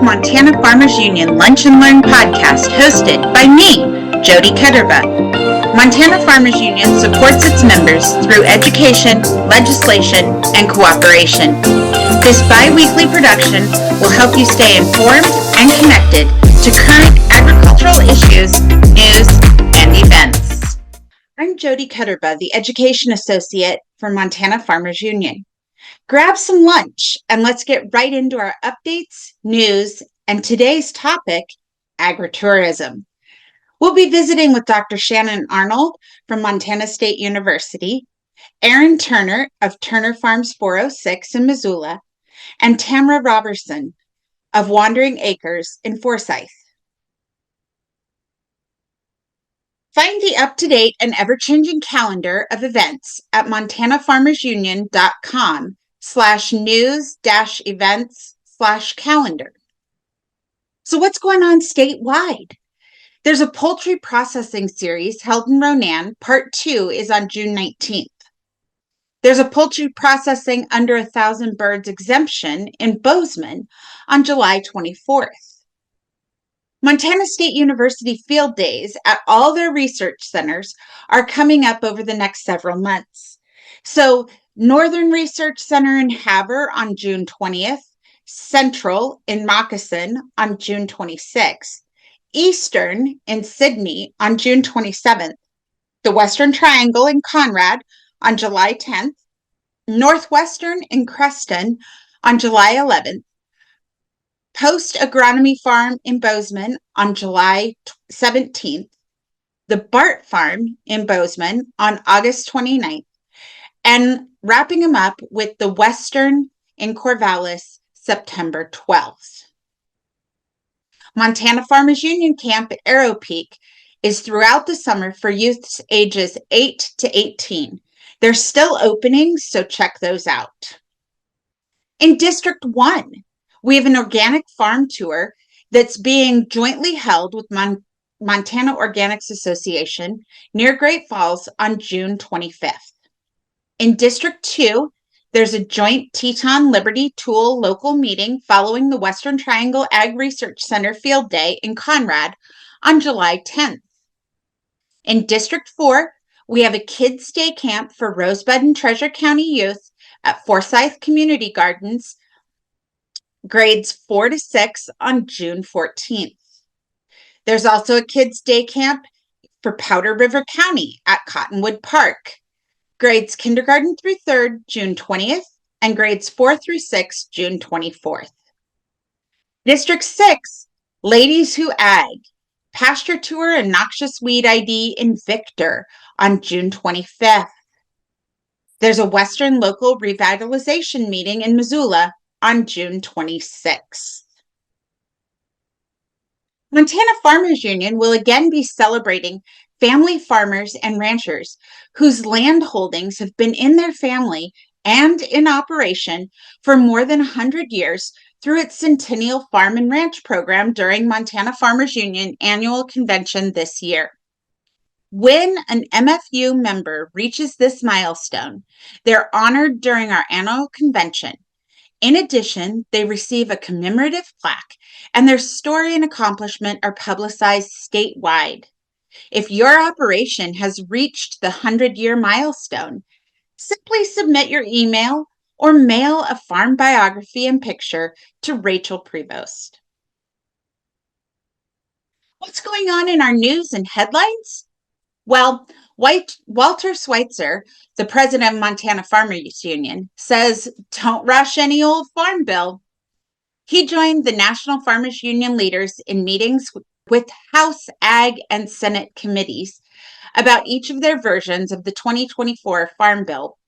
Montana Farmers Union Lunch and Learn podcast hosted by me, Jody Ketterba. Montana Farmers Union supports its members through education, legislation, and cooperation. This bi-weekly production will help you stay informed and connected to current agricultural issues, news, and events. I'm Jody Ketterba, the Education Associate for Montana Farmers Union. Grab some lunch and let's get right into our updates, news, and today's topic, agritourism. We'll be visiting with Dr. Shannon Arnold from Montana State University, Erin Turner of Turner Farms 406 in Missoula, and Tamara Roberson of Wandering Acres in Forsythe. Find the up-to-date and ever-changing calendar of events at montanafarmersunion.com/news-events/calendar. So what's going on statewide? There's a poultry processing series held in Ronan. Part 2 is on June 19th. There's a poultry processing under 1,000 birds exemption in Bozeman on July 24th. Montana State University field days at all their research centers are coming up over the next several months. So Northern Research Center in Havre on June 20th, Central in Moccasin on June 26th, Eastern in Sydney on June 27th, the Western Triangle in Conrad on July 10th, Northwestern in Creston on July 11th, Post Agronomy Farm in Bozeman on July 17th, the Bart Farm in Bozeman on August 29th, and wrapping them up with the Western in Corvallis September 12th. Montana Farmers Union Camp at Arrow Peak is throughout the summer for youths ages 8 to 18. There's still openings, so check those out. In District 1, we have an organic farm tour that's being jointly held with Montana Organics Association near Great Falls on June 25th. In District 2, there's a joint Teton Liberty Tool local meeting following the Western Triangle Ag Research Center Field Day in Conrad on July 10th. In District 4, we have a kids' day camp for Rosebud and Treasure County youth at Forsythe Community Gardens, grades 4 to 6 on June 14th. There's also a kids' day camp for Powder River County at Cottonwood Park, grades kindergarten through 3rd, June 20th, and grades 4 through 6, June 24th. District 6, Ladies Who Ag, Pasture Tour and Noxious Weed ID in Victor on June 25th. There's a Western Local Revitalization meeting in Missoula on June 26th. Montana Farmers Union will again be celebrating family farmers and ranchers whose land holdings have been in their family and in operation for more than 100 years through its Centennial Farm and Ranch program during Montana Farmers Union annual convention this year. When an MFU member reaches this milestone, they're honored during our annual convention. In addition, they receive a commemorative plaque, and their story and accomplishment are publicized statewide. If your operation has reached the 100-year milestone, simply submit your email or mail a farm biography and picture to Rachel Prevost. What's going on in our news and headlines? Well, Walter Schweitzer, the president of Montana Farmers Union, says don't rush any old farm bill. He joined the National Farmers Union leaders in meetings with House Ag and Senate committees about each of their versions of the 2024 Farm Bill.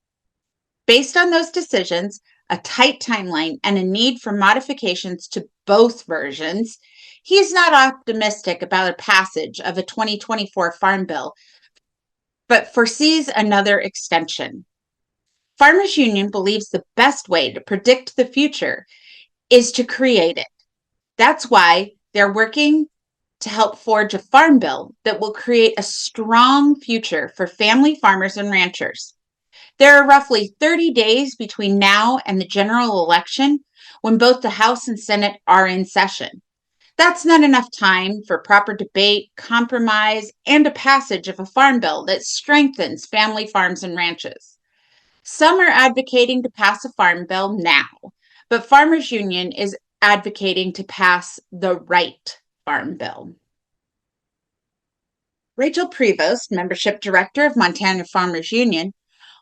Based on those decisions, a tight timeline, and a need for modifications to both versions, he's not optimistic about a passage of a 2024 Farm Bill, but foresees another extension. Farmers Union believes the best way to predict the future is to create it. That's why they're working to help forge a farm bill that will create a strong future for family farmers and ranchers. There are roughly 30 days between now and the general election when both the House and Senate are in session. That's not enough time for proper debate, compromise, and a passage of a farm bill that strengthens family farms and ranches. Some are advocating to pass a farm bill now, but Farmers Union is advocating to pass the right farm bill. Rachel Prevost, Membership Director of Montana Farmers Union,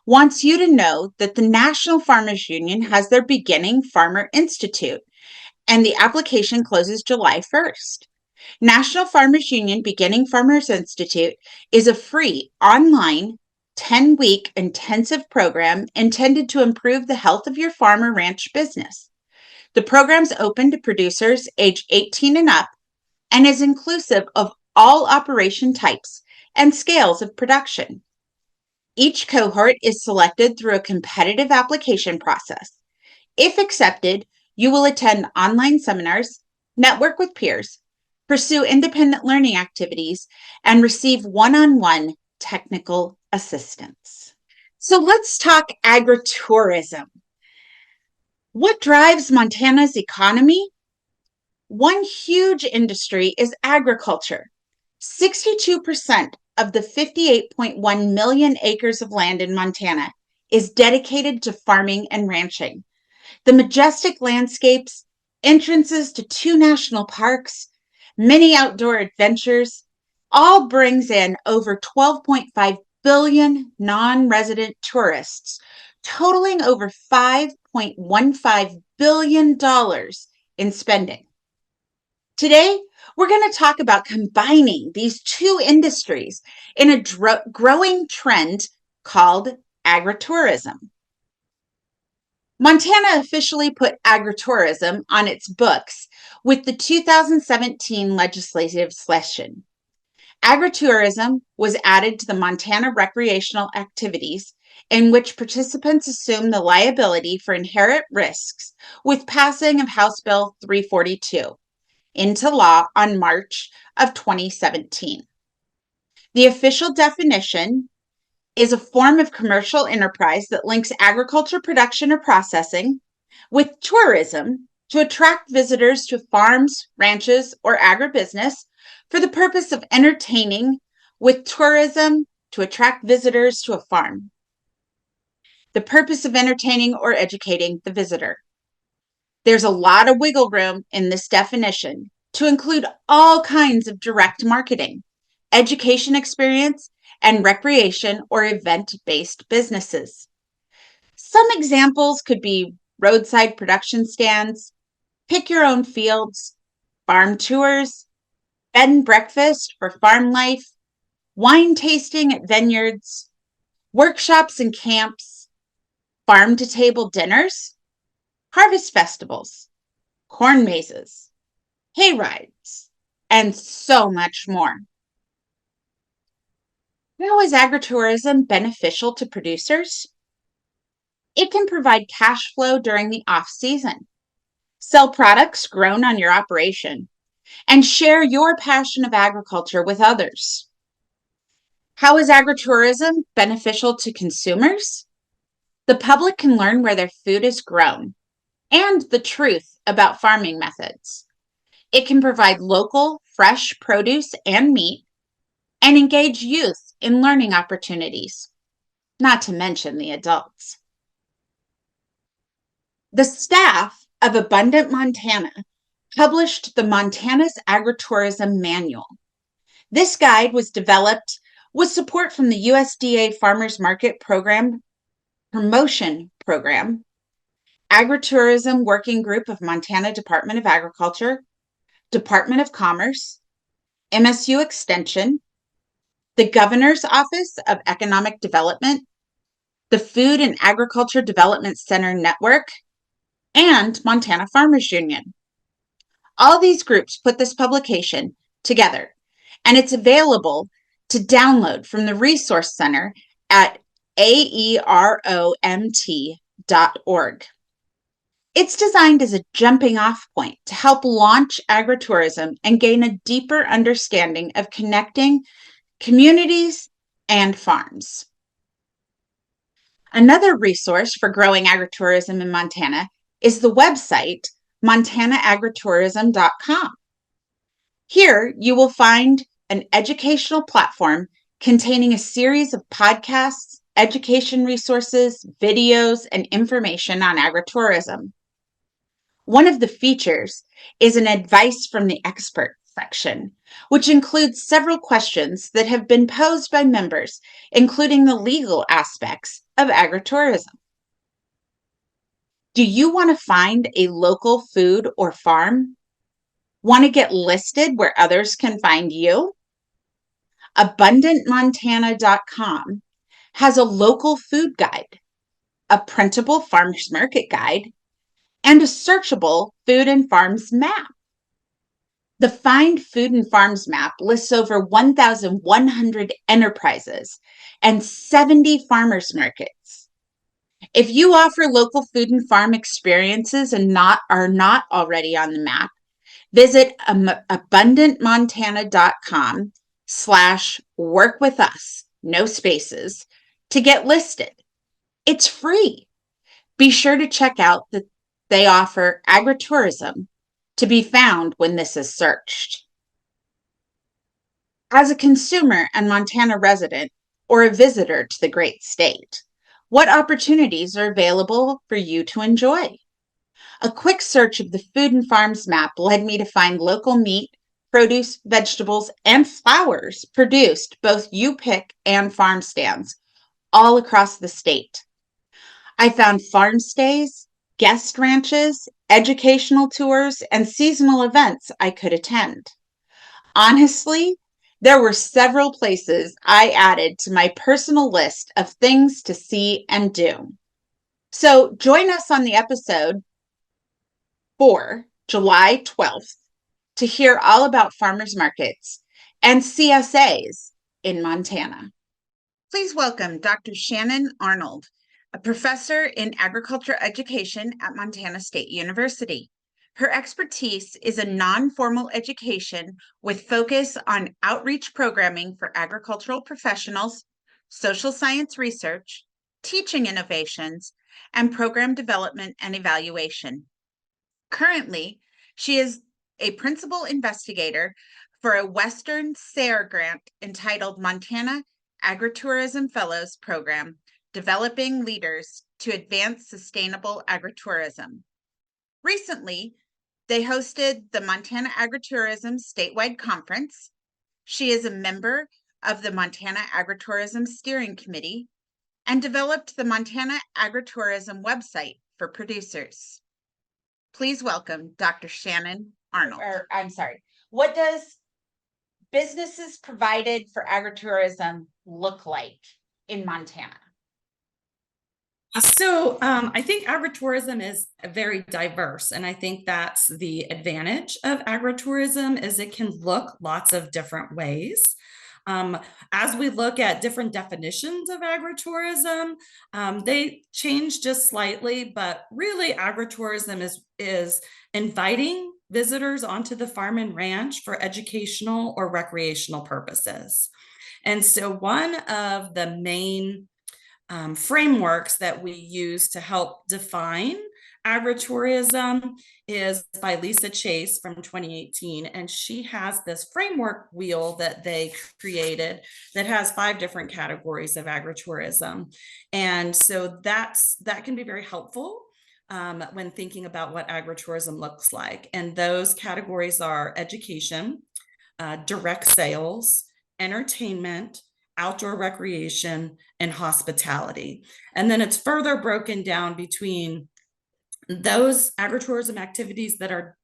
wants you to know that the National Farmers Union has their Beginning Farmer Institute, and the application closes July 1st. National Farmers Union Beginning Farmers Institute is a free online 10-week intensive program intended to improve the health of your farm or ranch business. The program's open to producers age 18 and up and is inclusive of all operation types and scales of production. Each cohort is selected through a competitive application process. If accepted, you will attend online seminars, network with peers, pursue independent learning activities, and receive one-on-one technical assistance. So let's talk agritourism. What drives Montana's economy? One huge industry is agriculture. 62% of the 58.1 million acres of land in Montana is dedicated to farming and ranching. The majestic landscapes, entrances to 2 national parks, many outdoor adventures, all brings in over 12.5 billion non-resident tourists, totaling over $5.15 billion in spending. Today, we're going to talk about combining these two industries in a growing trend called agritourism. Montana officially put agritourism on its books with the 2017 legislative session. Agritourism was added to the Montana recreational activities in which participants assume the liability for inherent risks with passing of House Bill 342 into law on March of 2017. The official definition is a form of commercial enterprise that links agriculture production or processing with tourism to attract visitors to farms, ranches, or agribusiness for the purpose of entertaining, with tourism to attract visitors to a farm. The purpose of entertaining or educating the visitor. There's a lot of wiggle room in this definition to include all kinds of direct marketing, education experience, and recreation or event-based businesses. Some examples could be roadside production stands, pick your own fields, farm tours, bed and breakfast for farm life, wine tasting at vineyards, workshops and camps, farm-to-table dinners, harvest festivals, corn mazes, hay rides, and so much more. How is agritourism beneficial to producers? It can provide cash flow during the off-season, sell products grown on your operation, and share your passion of agriculture with others. How is agritourism beneficial to consumers? The public can learn where their food is grown and the truth about farming methods. It can provide local, fresh produce and meat and engage youth in learning opportunities, not to mention the adults. The staff of Abundant Montana published the Montana's Agritourism Manual. This guide was developed with support from the USDA Farmers Market Program Promotion Program, Agritourism Working Group of Montana Department of Agriculture, Department of Commerce, MSU Extension, the Governor's Office of Economic Development, the Food and Agriculture Development Center Network, and Montana Farmers Union. All these groups put this publication together, and it's available to download from the Resource Center at aeromt.org. It's designed as a jumping-off point to help launch agritourism and gain a deeper understanding of connecting communities and farms. Another resource for growing agritourism in Montana is the website montanaagritourism.com. Here you will find an educational platform containing a series of podcasts, education resources, videos, and information on agritourism. One of the features is an advice from the expert section, which includes several questions that have been posed by members, including the legal aspects of agritourism. Do you want to find a local food or farm? Want to get listed where others can find you? AbundantMontana.com has a local food guide, a printable farmers market guide, and a searchable food and farms map. The Find Food and Farms map lists over 1,100 enterprises and 70 farmers markets. If you offer local food and farm experiences and are not already on the map, visit abundantmontana.com/work-with-us, no spaces, to get listed. It's free. Be sure to check out that they offer agritourism to be found when this is searched. As a consumer and Montana resident or a visitor to the great state, what opportunities are available for you to enjoy? A quick search of the Food and Farms map led me to find local meat, produce, vegetables, and flowers produced both you-pick and farm stands all across the state. I found farm stays, guest ranches, educational tours, and seasonal events I could attend. Honestly, there were several places I added to my personal list of things to see and do. So join us on the episode for July 12th to hear all about farmers markets and CSAs in Montana. Please welcome Dr. Shannon Arnold, a professor in agriculture education at Montana State University. Her expertise is in non-formal education with focus on outreach programming for agricultural professionals, social science research, teaching innovations, and program development and evaluation. Currently, she is a principal investigator for a Western SARE grant entitled Montana Agritourism Fellows Program, Developing Leaders to Advance Sustainable Agritourism. Recently, they hosted the Montana Agritourism Statewide Conference. She is a member of the Montana Agritourism Steering Committee and developed the Montana Agritourism website for producers. Please welcome Dr. Shannon Arnold. What does businesses provided for agritourism look like in Montana? So I think agritourism is very diverse, and I think that's the advantage of agritourism is it can look lots of different ways. As we look at different definitions of agritourism, they change just slightly, but really agritourism is inviting visitors onto the farm and ranch for educational or recreational purposes. And so one of the main frameworks that we use to help define agritourism is by Lisa Chase from 2018. And she has this framework wheel that they created that has 5 different categories of agritourism. And so that can be very helpful when thinking about what agritourism looks like. And those categories are education, direct sales, entertainment, outdoor recreation, and hospitality. And then it's further broken down between those agritourism activities that are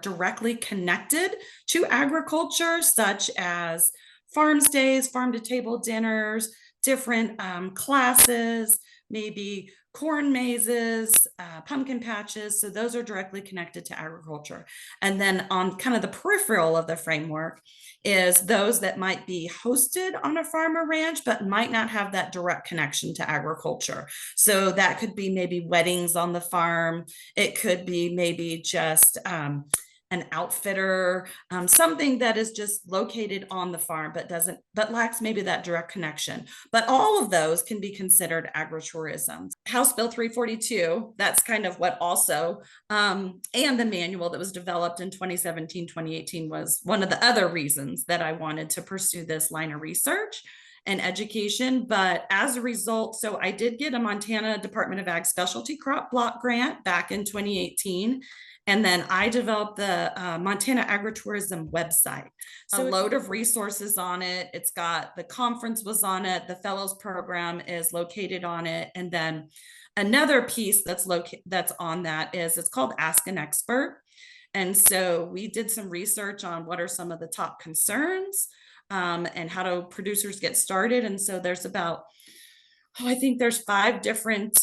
directly connected to agriculture, such as farm stays, farm to table dinners, different classes, maybe corn mazes, pumpkin patches. So those are directly connected to agriculture. And then on kind of the peripheral of the framework is those that might be hosted on a farm or ranch, but might not have that direct connection to agriculture. So that could be maybe weddings on the farm. It could be maybe just an outfitter, something that is just located on the farm but lacks maybe that direct connection. But all of those can be considered agritourism. House Bill 342, that's kind of what also, and the manual that was developed in 2017, 2018 was one of the other reasons that I wanted to pursue this line of research and education. But as a result, so I did get a Montana Department of Ag specialty crop block grant back in 2018. And then I developed the Montana Agritourism website. So a load of resources on it. It's got the conference was on it. The fellows program is located on it. And then another piece that's on that is it's called Ask an Expert. And so we did some research on what are some of the top concerns, and how do producers get started. And so there's about, I think there's 5 different,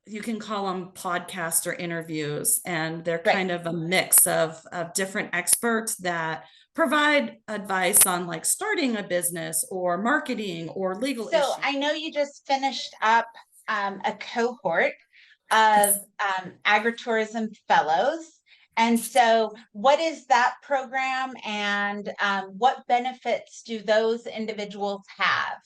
you can call them podcasts or interviews, and they're kind of a mix of different experts that provide advice on like starting a business or marketing or legal issues. So I know you just finished up a cohort of agritourism fellows. And so what is that program, and what benefits do those individuals have?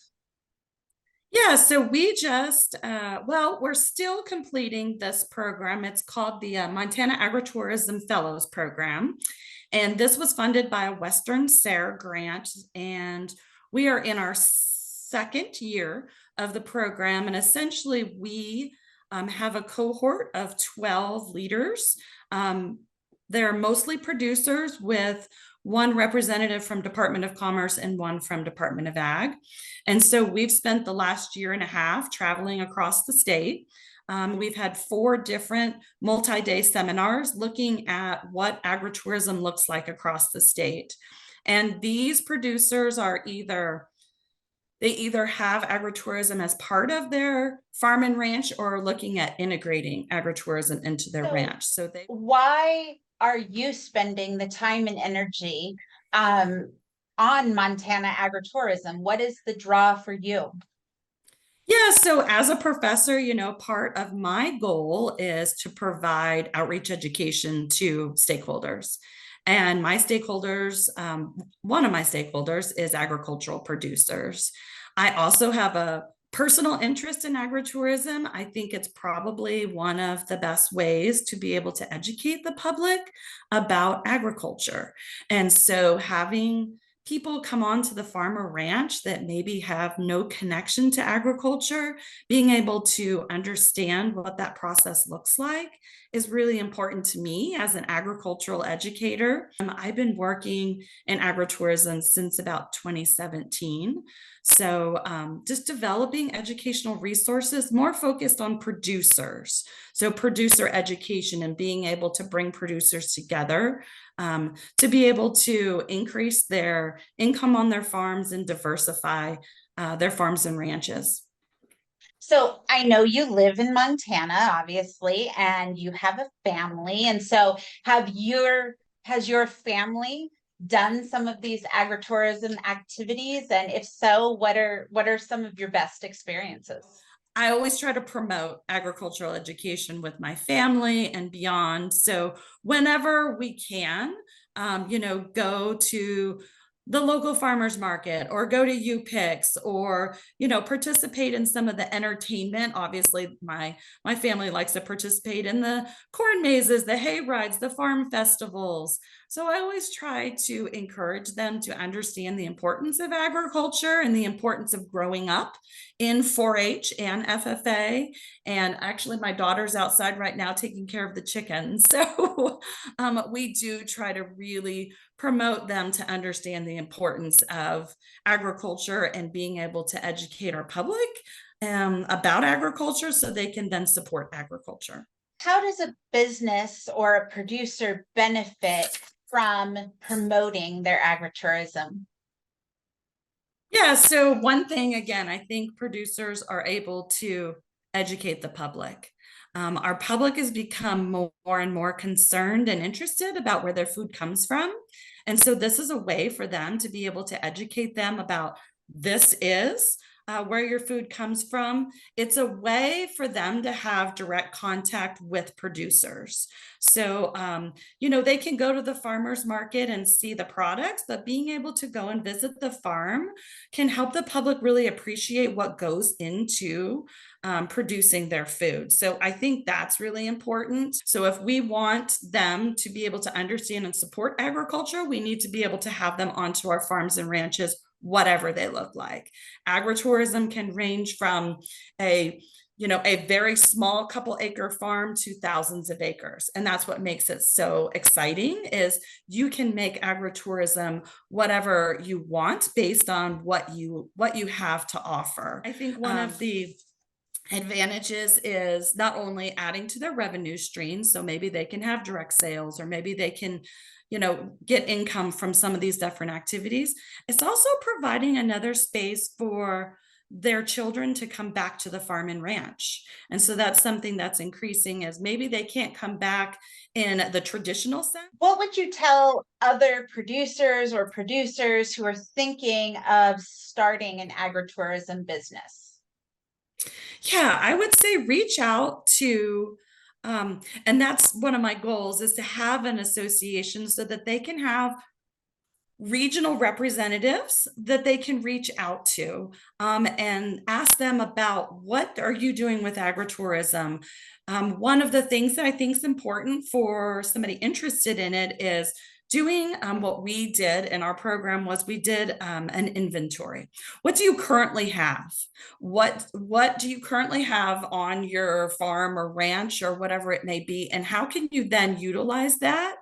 Yeah, so we just, we're still completing this program. It's called the Montana Agritourism Fellows Program. And this was funded by a Western SARE grant. And we are in our 2nd year of the program. And essentially, we have a cohort of 12 leaders. They're mostly producers with 1 representative from Department of Commerce and 1 from Department of Ag. And so we've spent the last year and a half traveling across the state. We've had 4 different multi-day seminars looking at what agritourism looks like across the state. And these producers are either have agritourism as part of their farm and ranch, or looking at integrating agritourism into their ranch. So why are you spending the time and energy on Montana agritourism? What is the draw for you? Yeah, so as a professor, part of my goal is to provide outreach education to stakeholders. And my stakeholders, one of my stakeholders is agricultural producers. I also have a personal interest in agritourism. I think it's probably one of the best ways to be able to educate the public about agriculture. And so having people come onto the farm or ranch that maybe have no connection to agriculture, being able to understand what that process looks like is really important to me as an agricultural educator. I've been working in agritourism since about 2017. So just developing educational resources more focused on producers. So producer education and being able to bring producers together to be able to increase their income on their farms and diversify their farms and ranches. So I know you live in Montana, obviously, and you have a family. And so has your family done some of these agritourism activities? And if so, what are some of your best experiences? I always try to promote agricultural education with my family and beyond. So whenever we can, go to the local farmers market or go to UPICS or, participate in some of the entertainment. Obviously, my family likes to participate in the corn mazes, the hay rides, the farm festivals. So I always try to encourage them to understand the importance of agriculture and the importance of growing up in 4-H and FFA. And actually, my daughter's outside right now taking care of the chickens. So we do try to really promote them to understand the importance of agriculture and being able to educate our public about agriculture so they can then support agriculture. How does a business or a producer benefit from promoting their agritourism? Yeah, so one thing, again, I think producers are able to educate the public. Our public has become more and more concerned and interested about where their food comes from. And so this is a way for them to be able to educate them about this is where your food comes from. It's a way for them to have direct contact with producers. So, they can go to the farmer's market and see the products, but being able to go and visit the farm can help the public really appreciate what goes into producing their food. So I think that's really important. So if we want them to be able to understand and support agriculture, we need to be able to have them onto our farms and ranches, whatever they look like. Agritourism can range from a very small couple acre farm to thousands of acres. And that's what makes it so exciting, is you can make agritourism whatever you want based on what you have to offer. I think one of the advantages is not only adding to their revenue stream, so maybe they can have direct sales, or maybe they can get income from some of these different activities. It's also providing another space for their children to come back to the farm and ranch. And so that's something that's increasing, as maybe they can't come back in the traditional sense. What would you tell other producers who are thinking of starting an agritourism business? Yeah, I would say reach out to, and that's one of my goals, is to have an association so that they can have regional representatives that they can reach out to, and ask them about, what are you doing with agritourism? One of the things that I think is important for somebody interested in it is doing what we did in our program. Was we did an inventory. What do you currently have? What do you currently have on your farm or ranch or whatever it may be? And how can you then utilize that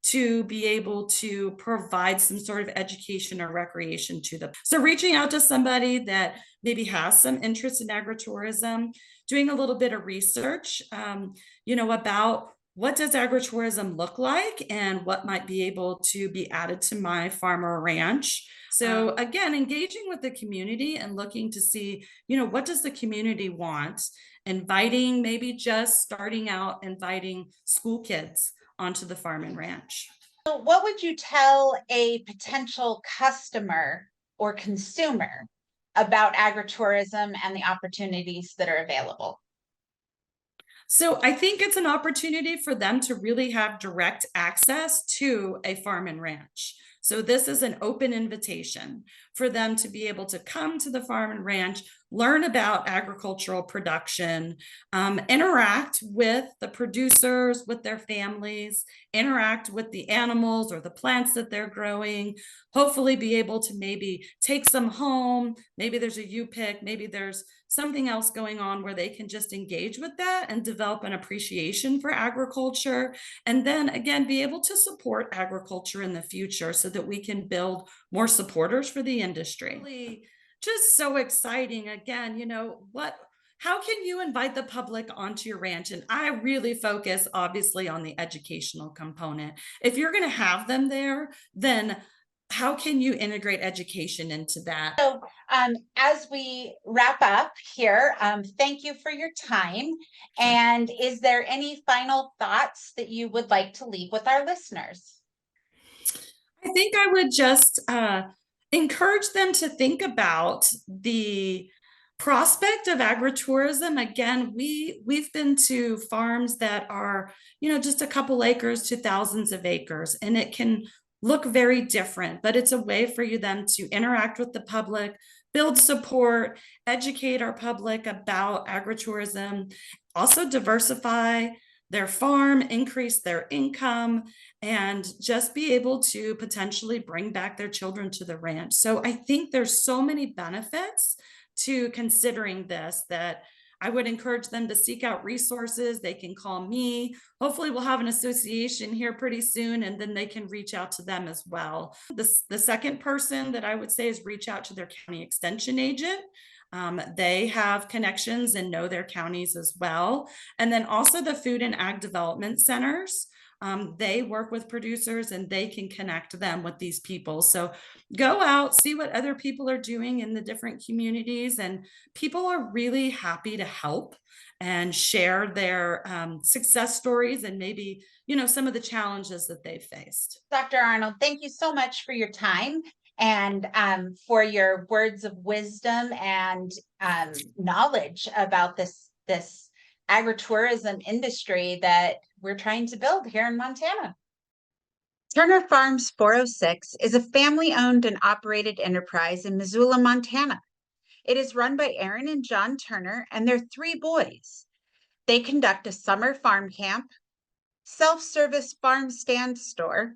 to be able to provide some sort of education or recreation to them? So reaching out to somebody that maybe has some interest in agritourism, doing a little bit of research, about what does agritourism look like and what might be able to be added to my farm or ranch. So again, engaging with the community and looking to see, what does the community want? Inviting, maybe just starting out inviting school kids onto the farm and ranch. So what would you tell a potential customer or consumer about agritourism and the opportunities that are available? So I think it's an opportunity for them to really have direct access to a farm and ranch. So this is an open invitation for them to be able to come to the farm and ranch, learn about agricultural production, interact with the producers, with their families, interact with the animals or the plants that they're growing, hopefully be able to maybe take some home. Maybe there's a U-pick, maybe there's something else going on where they can just engage with that and develop an appreciation for agriculture. And then again, be able to support agriculture in the future so that we can build more supporters for the industry. Really just so exciting. Again, how can you invite the public onto your ranch? And I really focus obviously on the educational component. If you're going to have them there, then how can you integrate education into that? So as we wrap up here, thank you for your time. And is there any final thoughts that you would like to leave with our listeners? I think I would just encourage them to think about the prospect of agritourism. Again, we've been to farms that are, just a couple acres to thousands of acres, and it can look very different, but it's a way for them to interact with the public, build support, educate our public about agritourism, also diversify their farm, increase their income, and just be able to potentially bring back their children to the ranch. So I think there's so many benefits to considering this, that I would encourage them to seek out resources. They can call me. Hopefully we'll have an association here pretty soon, and then they can reach out to them as well. The second person that I would say is reach out to their county extension agent. They have connections and know their counties as well. And then also the food and ag development centers. They work with producers and they can connect them with these people. So go out, see what other people are doing in the different communities, and people are really happy to help and share their success stories and maybe, some of the challenges that they've faced. Dr. Arnold, thank you so much for your time. and for your words of wisdom and knowledge about this agritourism industry that we're trying to build here in Montana. Turner Farms 406 is a family-owned and operated enterprise in Missoula, Montana. It is run by Erin and John Turner and their 3 boys. They conduct a summer farm camp, self-service farm stand store,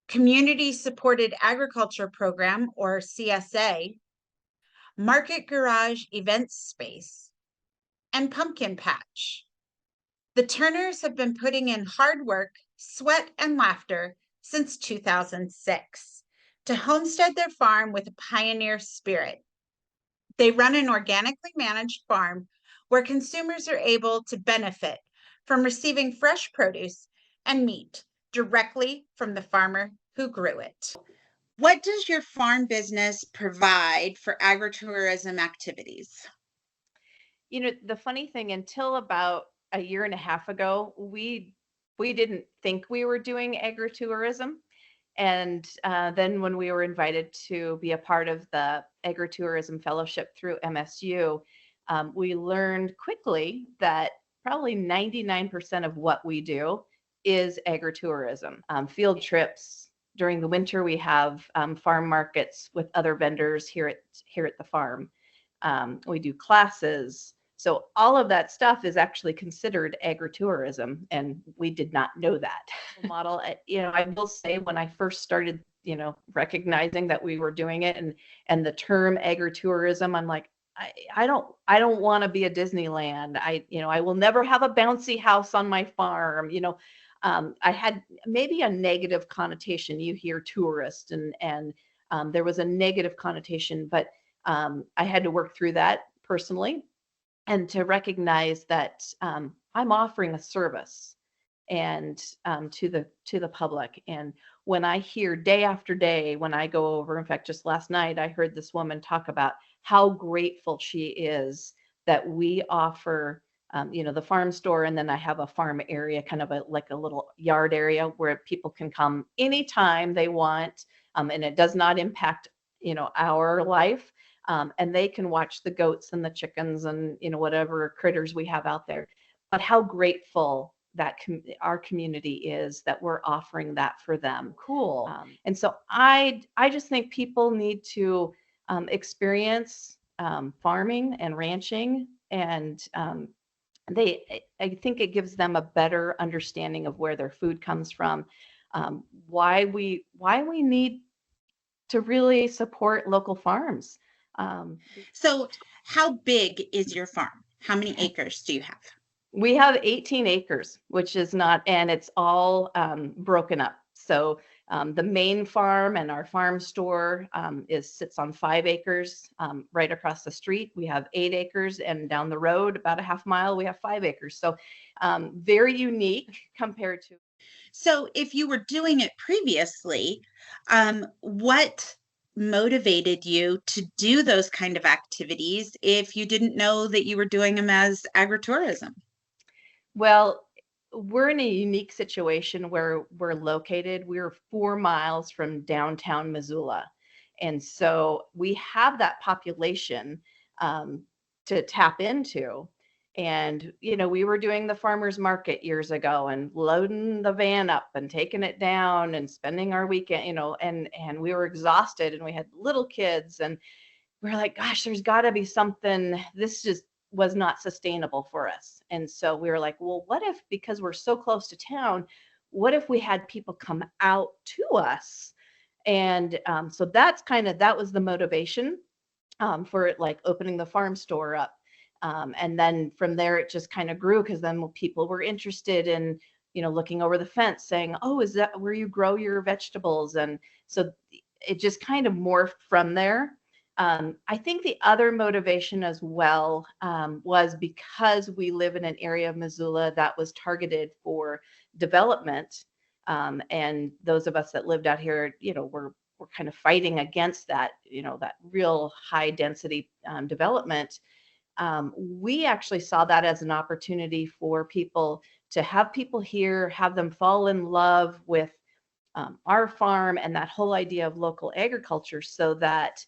community-supported agriculture program, or CSA, market garage event space, and pumpkin patch. The Turners have been putting in hard work, sweat, and laughter since 2006 to homestead their farm with a pioneer spirit. They run an organically managed farm where consumers are able to benefit from receiving fresh produce and meat directly from the farmer who grew it. What does your farm business provide for agritourism activities? You know, the funny thing, until about a year and a half ago, we didn't think we were doing agritourism. And then when we were invited to be a part of the Agritourism Fellowship through MSU, we learned quickly that probably 99% of what we do is agritourism. Field trips. During the winter, we have farm markets with other vendors here at the farm. We do classes. So all of that stuff is actually considered agritourism, and we did not know that model. I will say, when I first started, recognizing that we were doing it, and the term agritourism, I'm like, I don't want to be a Disneyland. I will never have a bouncy house on my farm. I had maybe a negative connotation. You hear tourist, and there was a negative connotation, but I had to work through that personally, and to recognize that I'm offering a service and to the public. And when I hear day after day, when I go over, in fact, just last night, I heard this woman talk about how grateful she is that we offer, the farm store, and then I have a farm area, kind of like a little yard area where people can come anytime they want, and it does not impact, our life. And they can watch the goats and the chickens and whatever critters we have out there. But how grateful that our community is that we're offering that for them. Cool. And so I just think people need to experience farming and ranching, and I think it gives them a better understanding of where their food comes from, why we need to really support local farms. So how big is your farm? How many acres do you have? We have 18 acres, which is not, and it's all broken up. So the main farm and our farm store sits on 5 acres. Right across the street, we have 8 acres, and down the road, about a half mile, we have 5 acres. So very unique compared to. So if you were doing it previously, what motivated you to do those kind of activities if you didn't know that you were doing them as agritourism? Well, we're in a unique situation where we're located. We're 4 miles from downtown Missoula. And so we have that population to tap into. And, we were doing the farmers market years ago and loading the van up and taking it down and spending our weekend, and we were exhausted, and we had little kids, and we were like, gosh, there's got to be something. This just was not sustainable for us. And so we were like, well, what if, because we're so close to town, what if we had people come out to us? And so that was the motivation for it, like opening the farm store up. And then from there, it just kind of grew, because then people were interested in, looking over the fence saying, oh, is that where you grow your vegetables? And so it just kind of morphed from there. I think the other motivation as well was because we live in an area of Missoula that was targeted for development. And those of us that lived out here, we're kind of fighting against that, that real high density development. We actually saw that as an opportunity for people to have people here, have them fall in love with our farm and that whole idea of local agriculture, so that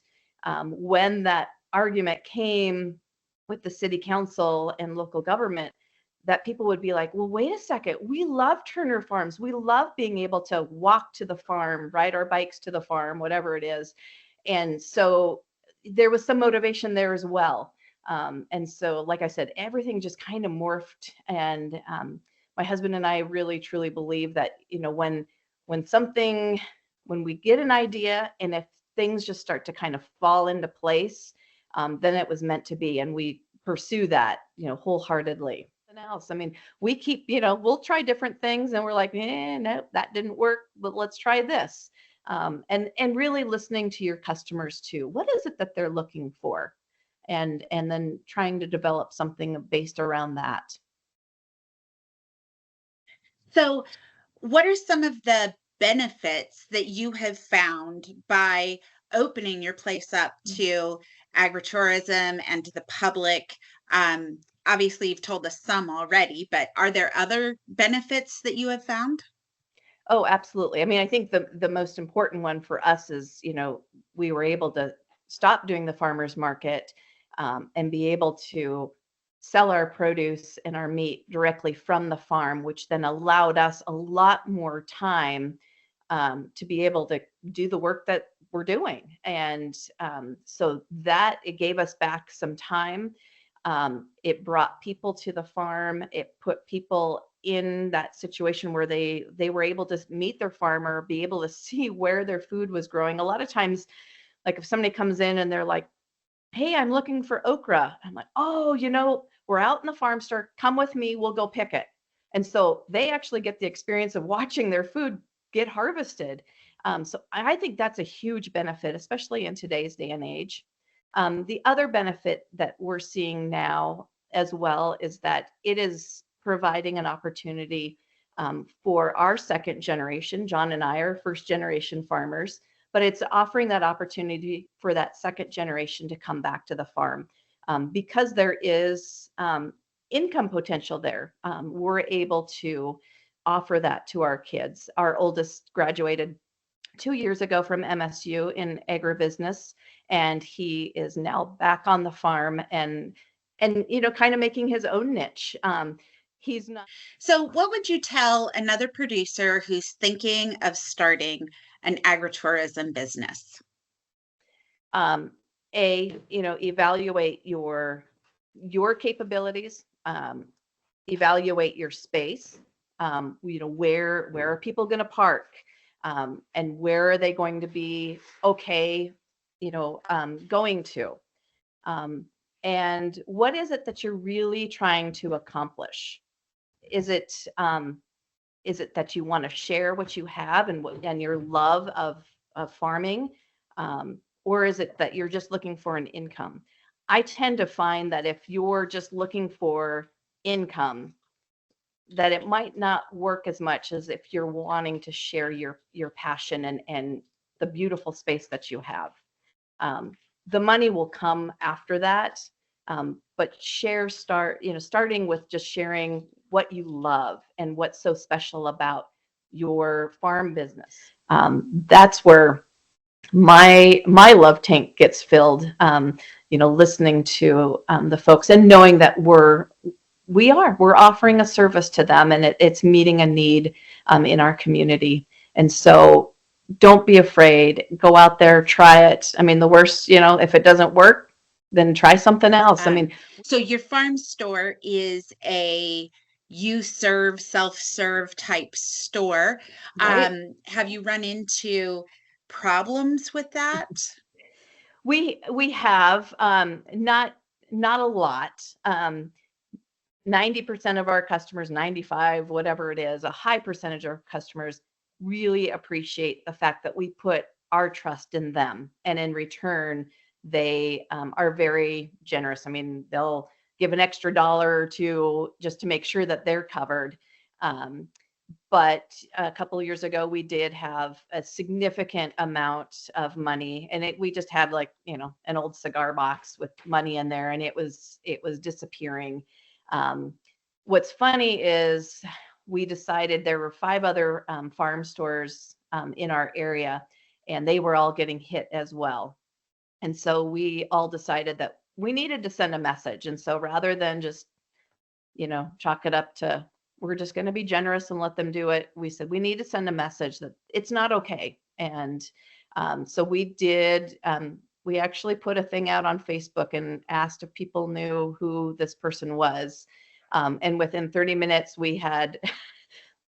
when that argument came with the city council and local government, that people would be like, well, wait a second, we love Turner Farms. We love being able to walk to the farm, ride our bikes to the farm, whatever it is. And so there was some motivation there as well. And so, like I said, everything just kind of morphed. And my husband and I really, truly believe that, when something, when we get an idea, and if things just start to kind of fall into place, then it was meant to be. And we pursue that, wholeheartedly. Else. I mean, we keep, we'll try different things and we're like, no, that didn't work, but let's try this. And really listening to your customers too. What is it that they're looking for? And then trying to develop something based around that. So, what are some of the benefits that you have found by opening your place up to agritourism and to the public? Obviously, you've told us some already, but are there other benefits that you have found? Oh, absolutely. I mean, I think the most important one for us is, we were able to stop doing the farmers market, and be able to sell our produce and our meat directly from the farm, which then allowed us a lot more time to be able to do the work that we're doing. And so that it gave us back some time. It brought people to the farm. It put people in that situation where they were able to meet their farmer, be able to see where their food was growing. A lot of times, like if somebody comes in and they're like, hey, I'm looking for okra. I'm like, oh, we're out in the farm store. Come with me. We'll go pick it. And so they actually get the experience of watching their food get harvested. So I think that's a huge benefit, especially in today's day and age. The other benefit that we're seeing now as well is that it is providing an opportunity for our second generation. John and I are first generation farmers, but it's offering that opportunity for that second generation to come back to the farm because there is income potential there. We're able to offer that to our kids. Our oldest graduated 2 years ago from MSU in agribusiness, and he is now back on the farm and kind of making his own niche. He's not. So, what would you tell another producer who's thinking of starting an agritourism business? Evaluate your capabilities, evaluate your space. Where are people going to park, and where are they going to be okay, going to, and what is it that you're really trying to accomplish? Is it that you want to share what you have and your love of farming, or is it that you're just looking for an income? I tend to find that if you're just looking for income, that it might not work as much as if you're wanting to share your passion and the beautiful space that you have. The money will come after that, but starting with just sharing what you love and what's so special about your farm business. That's where my love tank gets filled. Listening to the folks and knowing that we're offering a service to them, and it's meeting a need in our community. And so don't be afraid. Go out there, try it. I mean, the worst, if it doesn't work, then try something else. So your farm store is a self-serve type store. Right. Have you run into problems with that? We have not a lot. 90% of our customers, 95, whatever it is, a high percentage of our customers really appreciate the fact that we put our trust in them. And in return, they are very generous. I mean, they'll give an extra dollar or two just to make sure that they're covered. But a couple of years ago, we did have a significant amount of money, and we just had an old cigar box with money in there, and it was disappearing. What's funny is we decided there were 5 other farm stores in our area, and they were all getting hit as well. And so we all decided that we needed to send a message. And so rather than just, chalk it up to we're just going to be generous and let them do it, we said we need to send a message that it's not okay. And so we did. We actually put a thing out on Facebook and asked if people knew who this person was. And within 30 minutes, we had,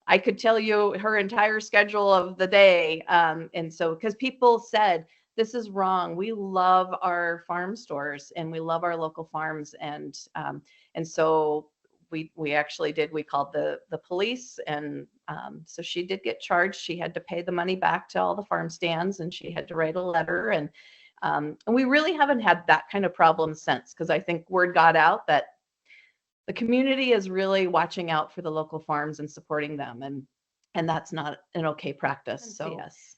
I could tell you her entire schedule of the day. And so, because people said, this is wrong. We love our farm stores and we love our local farms. And so we actually did, we called the police, and so she did get charged. She had to pay the money back to all the farm stands, and she had to write a letter. And we really haven't had that kind of problem since, because I think word got out that the community is really watching out for the local farms and supporting them, and that's not an okay practice. So yes.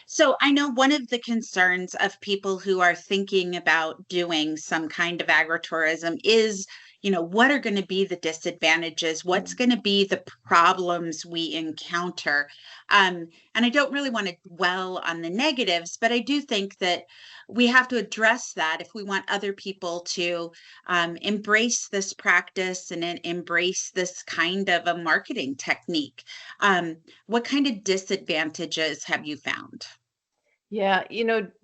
So I know one of the concerns of people who are thinking about doing some kind of agritourism is, what are going to be the disadvantages? What's going to be the problems we encounter? And I don't really want to dwell on the negatives, but I do think that we have to address that if we want other people to embrace this practice and embrace this kind of a marketing technique. What kind of disadvantages have you found? Yeah,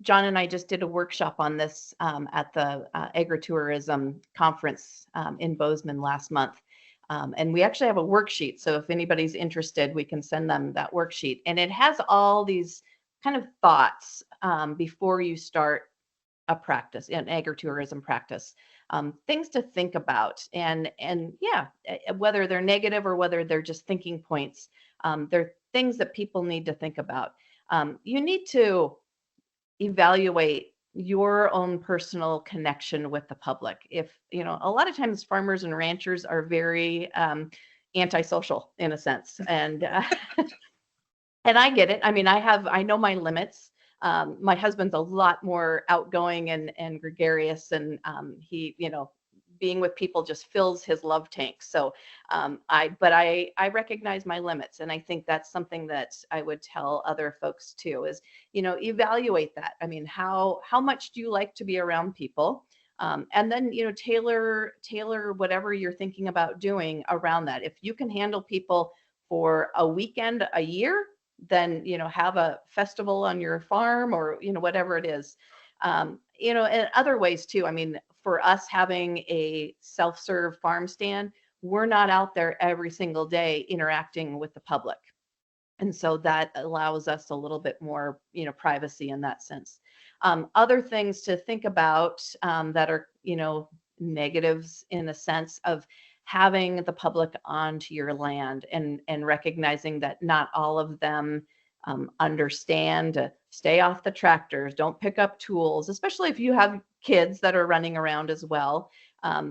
John and I just did a workshop on this at the Agritourism Conference in Bozeman last month. And we actually have a worksheet. So if anybody's interested, we can send them that worksheet. And it has all these kind of thoughts before you start a practice, an agritourism practice, things to think about. And yeah, whether they're negative or whether they're just thinking points, they're things that people need to think about. You need to evaluate your own personal connection with the public. If, a lot of times farmers and ranchers are very antisocial in a sense. And and I get it. I mean, I know my limits. My husband's a lot more outgoing and gregarious, and he, being with people just fills his love tank. So I recognize my limits, and I think that's something that I would tell other folks too, is, evaluate that. I mean, how much do you like to be around people? And then, tailor whatever you're thinking about doing around that. If you can handle people for a weekend a year, then, have a festival on your farm, or, whatever it is. And other ways too. I mean, for us having a self-serve farm stand, we're not out there every single day interacting with the public. And so that allows us a little bit more, privacy in that sense. Other things to think about that are, negatives in the sense of having the public onto your land, and recognizing that not all of them understand to stay off the tractors, don't pick up tools, especially if you have kids that are running around as well.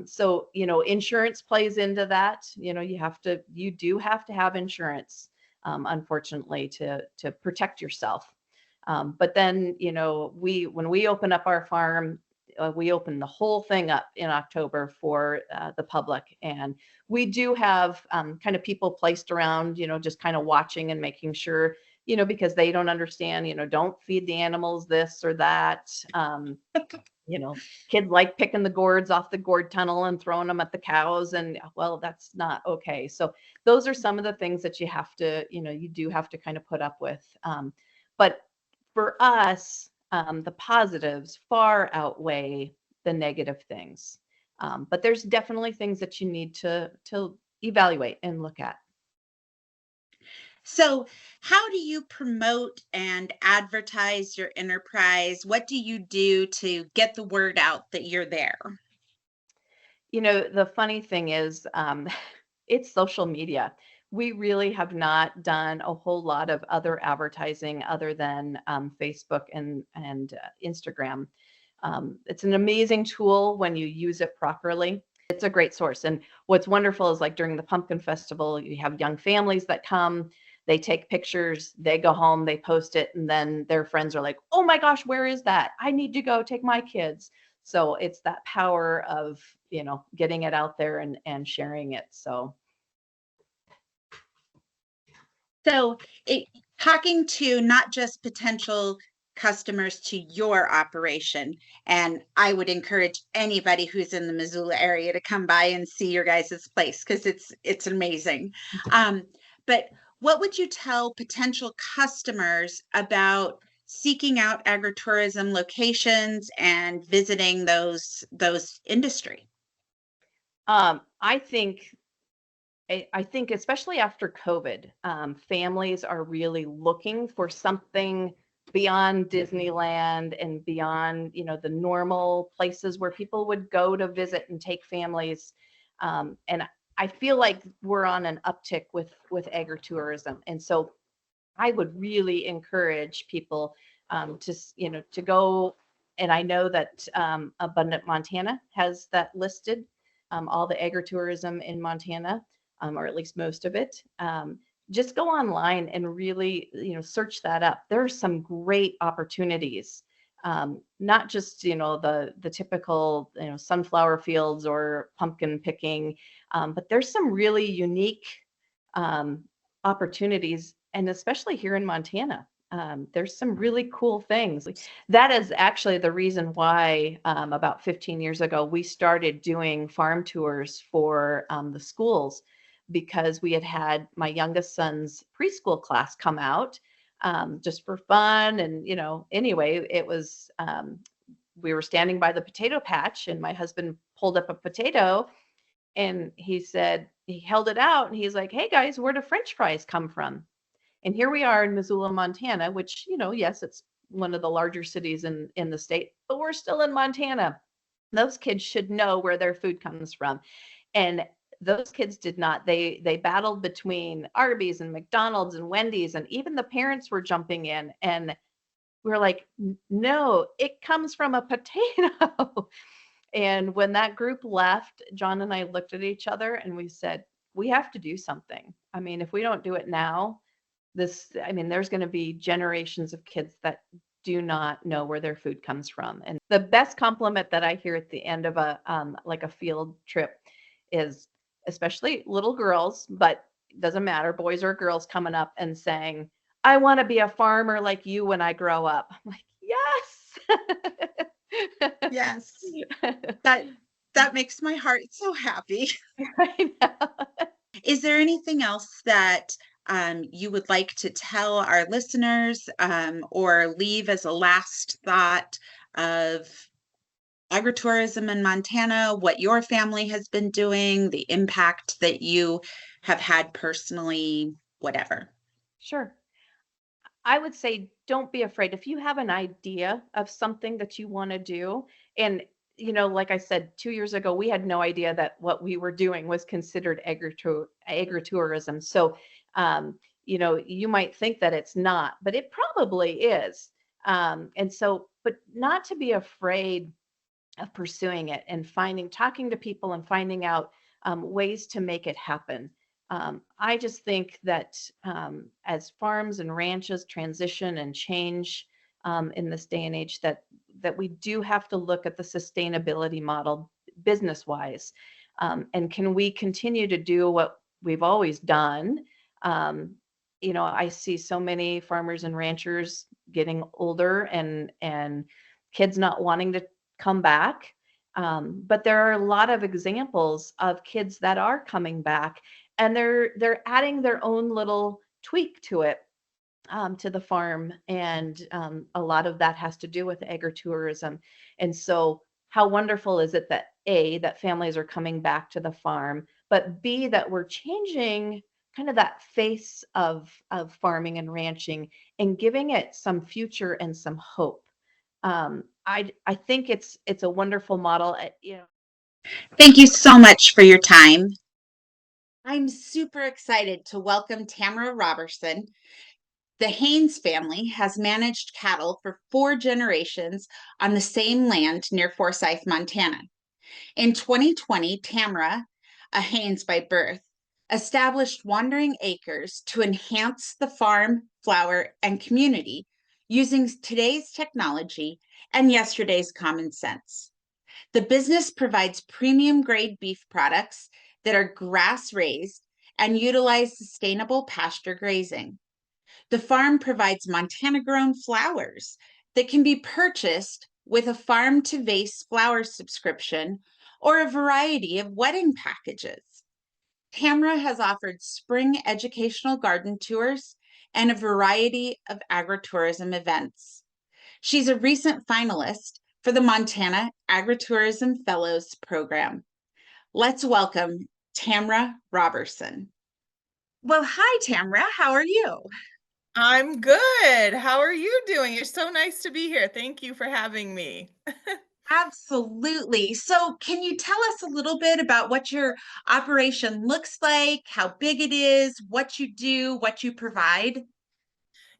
So, insurance plays into that. You do have to have insurance, unfortunately, to protect yourself. But then, when we open up our farm, we open the whole thing up in October for the public. And we do have kind of people placed around, just kind of watching and making sure, because they don't understand, don't feed the animals this or that. Kids like picking the gourds off the gourd tunnel and throwing them at the cows. And well, that's not okay. So those are some of the things that you have to, you do have to kind of put up with. But for us, the positives far outweigh the negative things. But there's definitely things that you need to evaluate and look at. So, how do you promote and advertise your enterprise? What do you do to get the word out that you're there? The funny thing is, it's social media. We really have not done a whole lot of other advertising other than Facebook and Instagram. It's an amazing tool when you use it properly. It's a great source. And what's wonderful is, like, during the Pumpkin Festival, you have young families that come, they take pictures, they go home, they post it, and then their friends are like, oh my gosh, where is that? I need to go take my kids. So it's that power of, getting it out there and sharing it. So. So, talking to not just potential customers to your operation, and I would encourage anybody who's in the Missoula area to come by and see your guys' place because it's amazing. But what would you tell potential customers about seeking out agritourism locations and visiting those industry? I think especially after COVID, families are really looking for something beyond Disneyland and beyond, the normal places where people would go to visit and take families. And I feel like we're on an uptick with agritourism, and so I would really encourage people to go. And I know that Abundant Montana has that listed, all the agritourism in Montana, or at least most of it. Just go online and really, search that up. There are some great opportunities, not just, the typical, sunflower fields or pumpkin picking, but there's some really unique opportunities, and especially here in Montana. There's some really cool things. That is actually the reason why about 15 years ago we started doing farm tours for the schools, because we had my youngest son's preschool class come out just for fun. And, anyway, it was, we were standing by the potato patch and my husband pulled up a potato and he held it out and he's like, "Hey guys, where do French fries come from?" And here we are in Missoula, Montana, which, yes, it's one of the larger cities in the state, but we're still in Montana. Those kids should know where their food comes from. And those kids did not. They battled between Arby's and McDonald's and Wendy's, and even the parents were jumping in. And we were like, "No, it comes from a potato." And when that group left, John and I looked at each other and we said, "We have to do something. I mean, if we don't do it now, there's going to be generations of kids that do not know where their food comes from." And the best compliment that I hear at the end of a field trip is, especially little girls, but it doesn't matter, boys or girls, coming up and saying, "I want to be a farmer like you when I grow up." I'm like, yes. Yes. That makes my heart so happy. I know. Is there anything else that you would like to tell our listeners, or leave as a last thought of agritourism in Montana, what your family has been doing, the impact that you have had personally, whatever? Sure. I would say don't be afraid. If you have an idea of something that you want to do, and like I said, 2 years ago, we had no idea that what we were doing was considered agritourism. So, you might think that it's not, but it probably is. And so, but not to be afraid of pursuing it and talking to people and finding out ways to make it happen. I just think that as farms and ranches transition and change in this day and age, that we do have to look at the sustainability model business wise, and can we continue to do what we've always done? I see so many farmers and ranchers getting older and kids not wanting to come back. But there are a lot of examples of kids that are coming back, and they're adding their own little tweak to it, to the farm, and a lot of that has to do with agritourism. And so, how wonderful is it that that families are coming back to the farm, but B, that we're changing kind of that face of farming and ranching and giving it some future and some hope. I think it's a wonderful model. Thank you so much for your time. I'm super excited to welcome Tamara Roberson. The Haynes family has managed cattle for 4 generations on the same land near Forsythe, Montana. In 2020, Tamara, a Haynes by birth, established Wandering Acres to enhance the farm, flower, and community using today's technology and yesterday's common sense. The business provides premium grade beef products that are grass raised and utilize sustainable pasture grazing. The farm provides Montana-grown flowers that can be purchased with a farm-to-vase flower subscription or a variety of wedding packages. Tamara has offered spring educational garden tours and a variety of agritourism events. She's a recent finalist for the Montana Agritourism Fellows Program. Let's welcome Tamara Roberson. Well, hi, Tamara. How are you? I'm good. How are you doing? It's so nice to be here. Thank you for having me. Absolutely. So, can you tell us a little bit about what your operation looks like, how big it is, what you do, what you provide?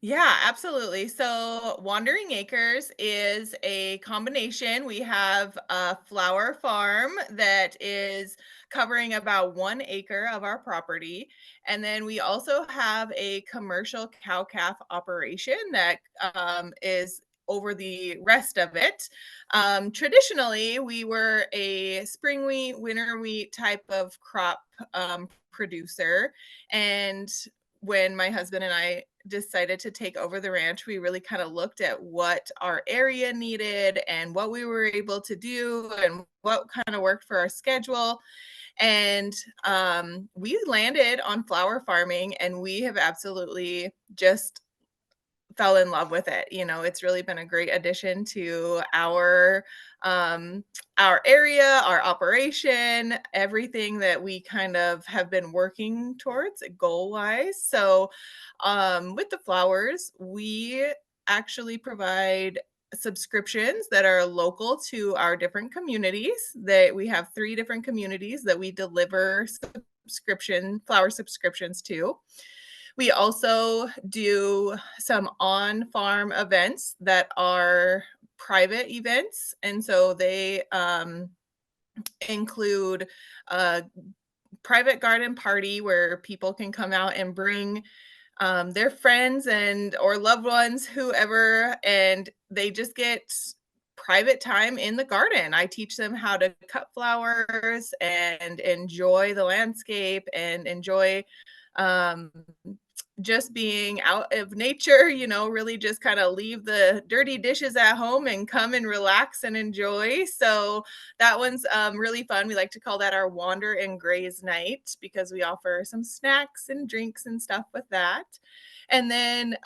Yeah, absolutely. So, Wandering Acres is a combination. We have a flower farm that is covering about 1 acre of our property. And then we also have a commercial cow calf operation that is over the rest of it. Traditionally, we were a spring wheat, winter wheat type of crop producer. And when my husband and I decided to take over the ranch, we really kind of looked at what our area needed and what we were able to do and what kind of worked for our schedule. And we landed on flower farming, and we have absolutely just fell in love with it. You know, it's really been a great addition to our area, our operation, everything that we kind of have been working towards goal wise. So with the flowers, we actually provide subscriptions that are local to our different communities. That we have 3 different communities that we deliver flower subscriptions to. We also do some on-farm events that are private events, and so they include a private garden party where people can come out and bring their friends and or loved ones, whoever, and they just get private time in the garden. I teach them how to cut flowers and enjoy the landscape and enjoy um, just being out of nature, you know, really just kind of leave the dirty dishes at home and come and relax and enjoy. So that one's really fun. We like to call that our wander and graze night because we offer some snacks and drinks and stuff with that. And then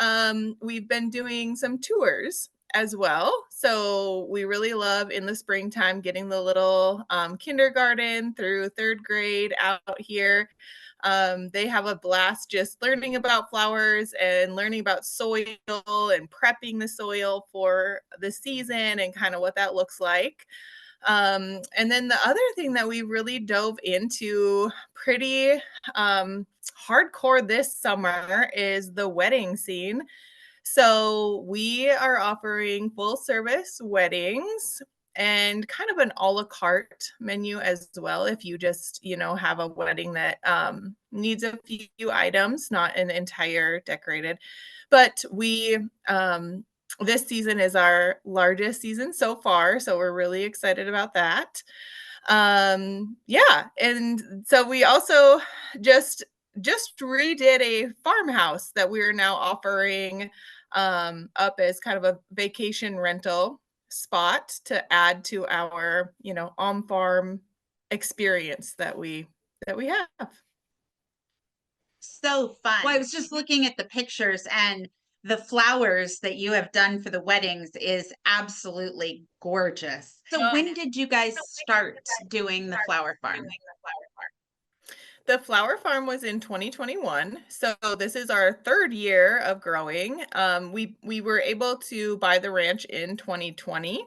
we've been doing some tours as well. So we really love in the springtime getting the little kindergarten through 3rd grade out here. They have a blast just learning about flowers and learning about soil and prepping the soil for the season and kind of what that looks like. And then the other thing that we really dove into pretty hardcore this summer is the wedding scene. So we are offering full service weddings and kind of an a la carte menu as well. If you just, you know, have a wedding that needs a few items, not an entire decorated, but we, this season is our largest season so far. So we're really excited about that. Yeah. And so we also just redid a farmhouse that we are now offering up as kind of a vacation rental spot to add to our, you know, on farm experience that we have. So fun. Well, I was just looking at the pictures, and the flowers that you have done for the weddings is absolutely gorgeous. So when did you guys start doing the flower farm? The flower farm was in 2021. So this is our 3rd year of growing. We were able to buy the ranch in 2020.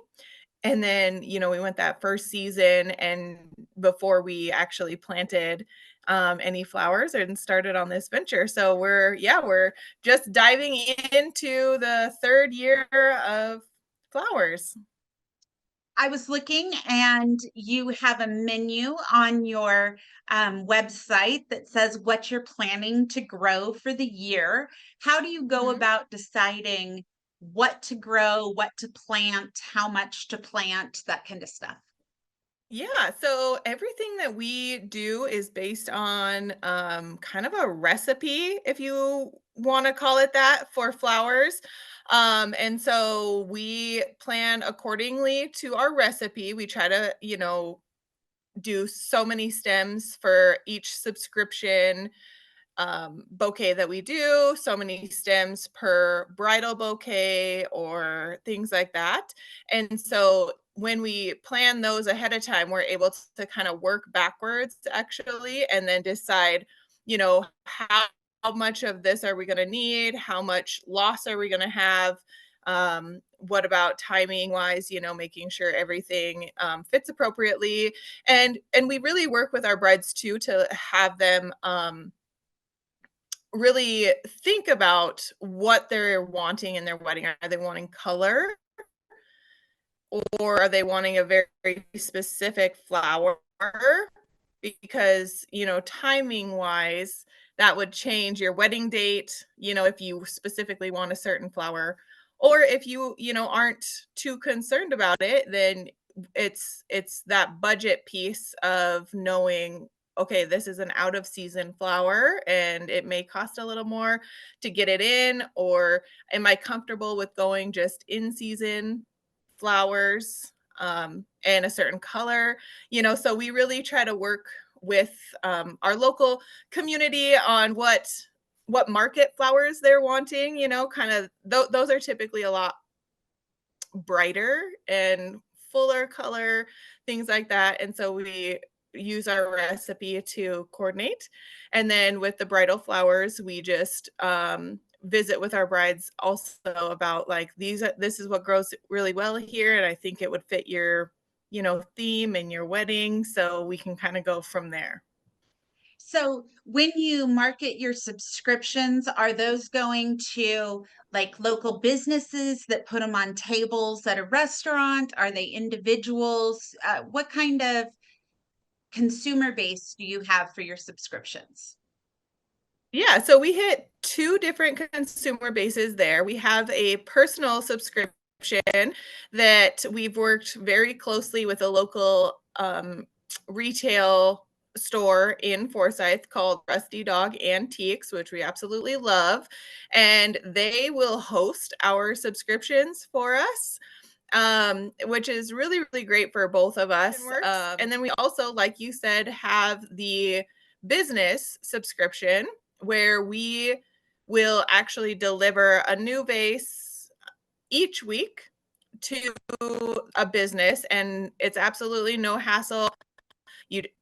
And then, you know, we went that first season and before we actually planted any flowers and started on this venture. So we're just diving into the 3rd year of flowers. I was looking, and you have a menu on your website that says what you're planning to grow for the year. How do you go about deciding what to grow, what to plant, how much to plant, that kind of stuff? Yeah, so everything that we do is based on kind of a recipe, if you want to call it that, for flowers. And so we plan accordingly to our recipe. We try to, do so many stems for each subscription bouquet that we do, so many stems per bridal bouquet or things like that. And so when we plan those ahead of time, we're able to kind of work backwards actually and then decide, how much of this are we going to need? How much loss are we going to have? What about timing wise, making sure everything fits appropriately. And we really work with our brides too to have them really think about what they're wanting in their wedding. Are they wanting color or are they wanting a very specific flower? Because, timing wise, that would change your wedding date, if you specifically want a certain flower. Or if you aren't too concerned about it, then it's that budget piece of knowing, okay, this is an out of season flower and it may cost a little more to get it in, or am I comfortable with going just in season flowers and a certain color? So we really try to work with our local community on what market flowers they're wanting. Kind of those are typically a lot brighter and fuller color, things like that. And so we use our recipe to coordinate. And then with the bridal flowers, we just visit with our brides also about like this is what grows really well here, and I think it would fit your theme and your wedding, so we can kind of go from there. So when you market your subscriptions, are those going to like local businesses that put them on tables at a restaurant? Are they individuals? What kind of consumer base do you have for your subscriptions? Yeah, so we hit two different consumer bases there. We have a personal subscription that we've worked very closely with a local retail store in Forsythe called Rusty Dog Antiques, which we absolutely love. And they will host our subscriptions for us, which is really, really great for both of us. And then we also, like you said, have the business subscription where we will actually deliver a new vase each week to a business, and it's absolutely no hassle.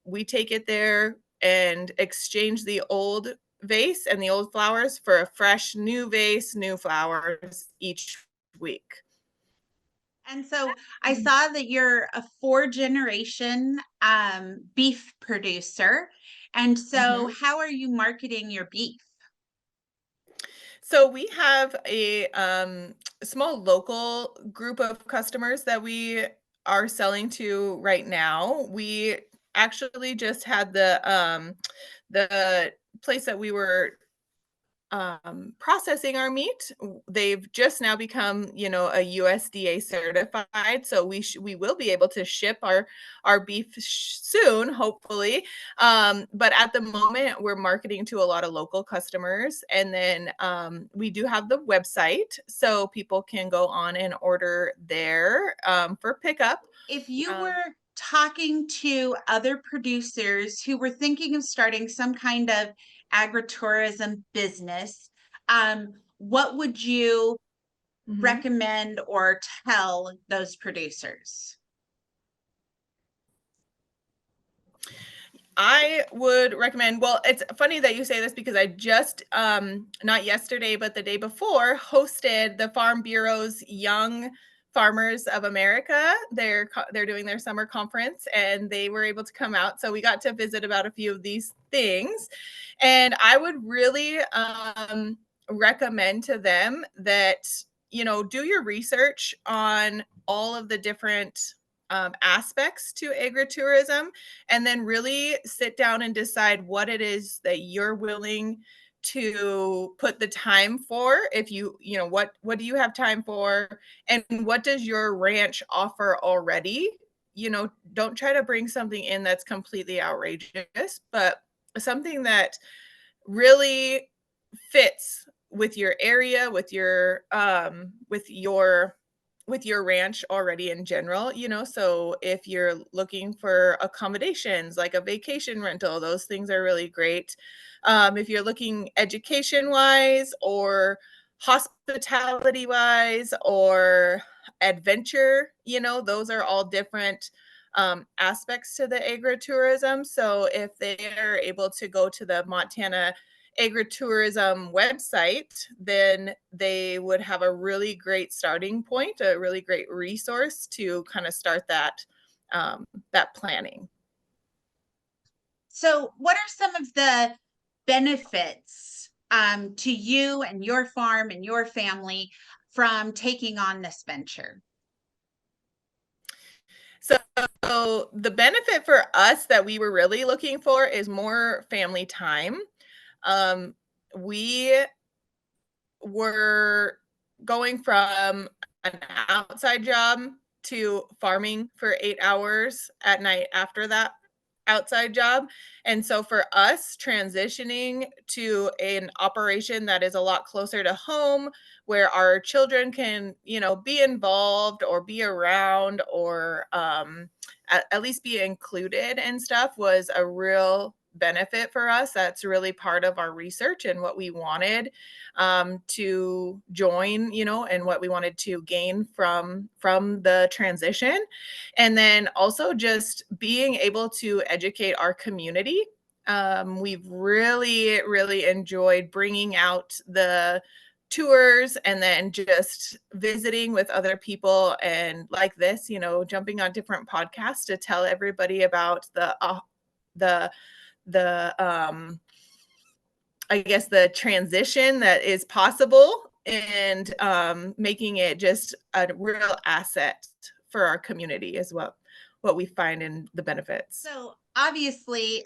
We take it there and exchange the old vase and the old flowers for a fresh new vase, new flowers each week. And so I saw that you're a 4-generation beef producer. And so how are you marketing your beef? So we have a small local group of customers that we are selling to right now. We actually just had the place that we were processing our meat. They've just now become, a USDA certified, so we will be able to ship our beef soon, hopefully. But at the moment, we're marketing to a lot of local customers, and then we do have the website, so people can go on and order there for pickup. If you were talking to other producers who were thinking of starting some kind of agritourism business, what would you recommend or tell those producers? I would recommend, well, it's funny that you say this because I just, not yesterday, but the day before, hosted the Farm Bureau's Young Farmers of America. They're doing their summer conference and they were able to come out. So we got to visit about a few of these things. And I would really recommend to them that, do your research on all of the different aspects to agritourism, and then really sit down and decide what it is that you're willing to put the time for. If what do you have time for, and what does your ranch offer already don't try to bring something in that's completely outrageous, but something that really fits with your area, with your ranch already in general. So if you're looking for accommodations like a vacation rental, those things are really great. If you're looking education wise or hospitality wise or adventure, those are all different aspects to the agritourism. So if they are able to go to the Montana agritourism website, then they would have a really great starting point, a really great resource to kind of start that planning. So, what are some of the benefits to you and your farm and your family from taking on this venture? So the benefit for us that we were really looking for is more family time. We were going from an outside job to farming for 8 hours at night after that outside job. And so for us, transitioning to an operation that is a lot closer to home, where our children can, be involved or be around or at least be included and stuff, was a real benefit for us. That's really part of our research and what we wanted to join, and what we wanted to gain from the transition. And then also just being able to educate our community. We've really, really enjoyed bringing out the tours and then just visiting with other people, and like this, jumping on different podcasts to tell everybody about the I guess the transition that is possible, and making it just a real asset for our community as well, what we find in the benefits. So obviously,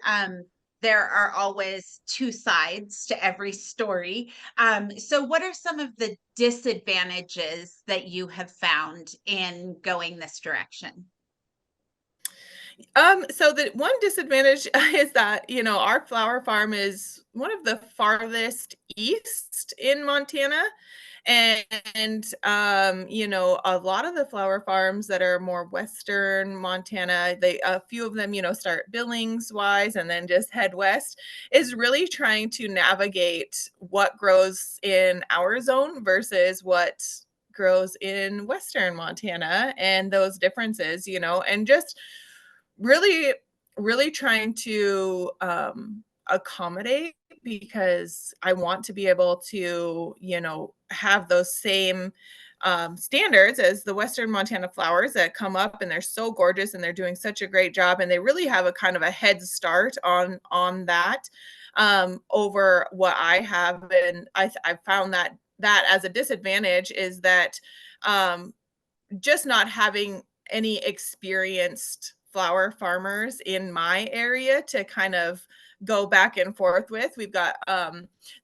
there are always two sides to every story. So what are some of the disadvantages that you have found in going this direction? So the one disadvantage is that, our flower farm is one of the farthest east in Montana. And a lot of the flower farms that are more western Montana, a few of them, start Billings wise and then just head west, is really trying to navigate what grows in our zone versus what grows in western Montana, and those differences, and just really, really trying to accommodate, because I want to be able to, have those same standards as the Western Montana flowers that come up, and they're so gorgeous and they're doing such a great job, and they really have a kind of a head start on that over what I have. And I found that as a disadvantage is that just not having any experienced flower farmers in my area to kind of go back and forth with. We've got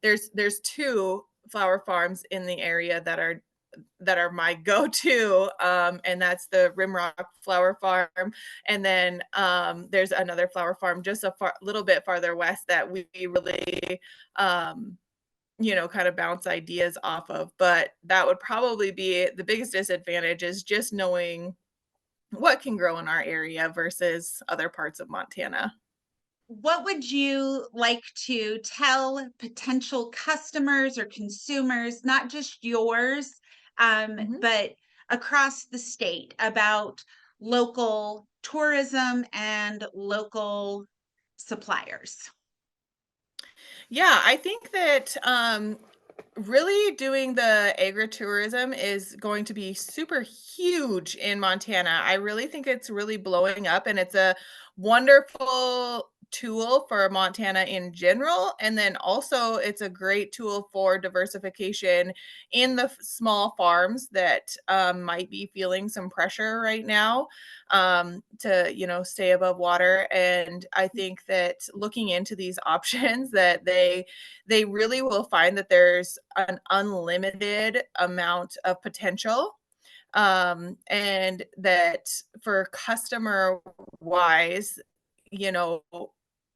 there's two flower farms in the area that are my go-to, and that's the Rimrock Flower Farm, and then there's another flower farm just a little bit farther west that we really kind of bounce ideas off of. But that would probably be the biggest disadvantage, is just knowing what can grow in our area versus other parts of Montana. What would you like to tell potential customers or consumers, not just yours, but across the state, about local tourism and local suppliers? Yeah, I think that really doing the agritourism is going to be super huge in Montana. I really think it's really blowing up, and it's a wonderful tool for Montana in general. And then also it's a great tool for diversification in the small farms that might be feeling some pressure right now to, stay above water. And I think that looking into these options, that they really will find that there's an unlimited amount of potential And that for customer wise,